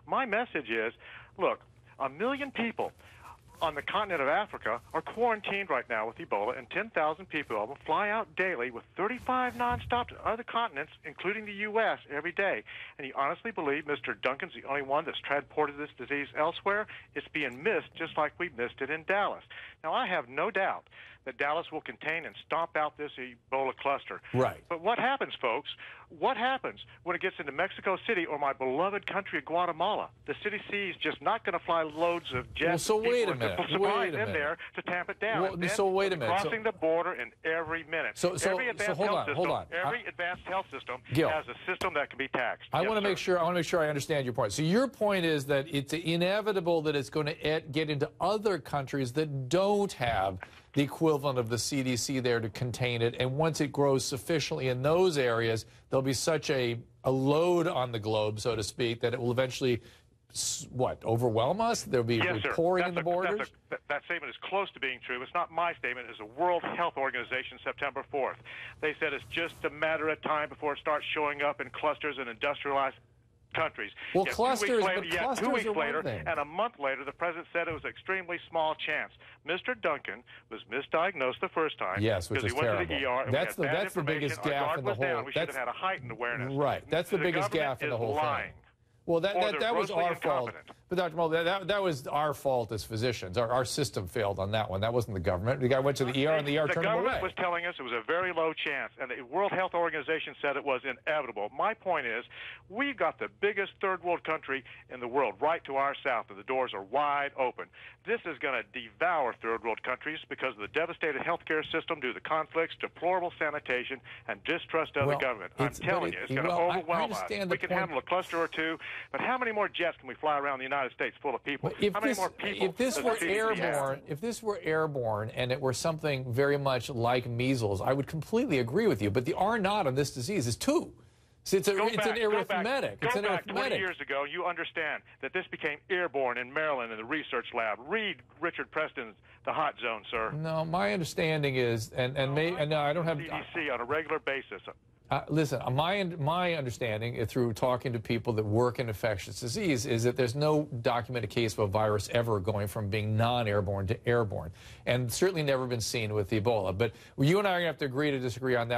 My message is, look, 1 million people on the continent of Africa are quarantined right now with Ebola, and 10,000 people of them fly out daily with 35 nonstop to other continents, including the U.S., every day. And you honestly believe Mr. Duncan's the only one that's transported this disease elsewhere? It's being missed just like we missed it in Dallas. Now, I have no doubt that Dallas will contain and stomp out this Ebola cluster. Right. But what happens, folks? What happens when it gets into Mexico City or my beloved country of Guatemala? The CDC is just not going to fly loads of jets well, so wait a minute. supplies in there to tamp it down. Well, so wait a minute. Crossing the border in every minute. Every advanced health system Gil, has a system that can be taxed. I want to make sure I understand your point. So your point is that it's inevitable that it's going to get into other countries that don't have the equivalent of the CDC there to contain it, and once it grows sufficiently in those areas, there'll be such a load on the globe, so to speak, that it will eventually, overwhelm us? There'll be pouring in the borders? That statement is close to being true. It's not my statement. It's the World Health Organization, September 4th. They said it's just a matter of time before it starts showing up in clusters and industrialized countries. Well, clusters, 2 weeks later, thing. And a month later, the president said it was an extremely small chance. Mr. Duncan was misdiagnosed the first time. Yes, which is terrible. Went to the ER, and that's the biggest gaffe in the whole. We should have had a heightened awareness. Right. That's the biggest gaffe in the whole thing. Well, that was our fault. But Dr. Mobley, that was our fault as physicians. Our system failed on that one. That wasn't the government. The guy went to the ER, and the ER turned him away. The government was telling us it was a very low chance, and the World Health Organization said it was inevitable. My point is, we've got the biggest third world country in the world right to our south, and the doors are wide open. This is going to devour third world countries because of the devastated healthcare system due to the conflicts, deplorable sanitation, and distrust of the government. I'm telling you, it's going to overwhelm us. We can handle a cluster or two, but how many more jets can we fly around the United States full of people? How many more people? If this were airborne and it were something very much like measles, I would completely agree with you. But the R naught on this disease is 2. So it's an arithmetic. Go back 20 years ago, you understand that this became airborne in Maryland in the research lab. Read Richard Preston's The Hot Zone, sir. No, my understanding is, and I don't have CDC on a regular basis. Listen, my understanding through talking to people that work in infectious disease is that there's no documented case of a virus ever going from being non-airborne to airborne, and certainly never been seen with Ebola. But you and I are going to have to agree to disagree on that.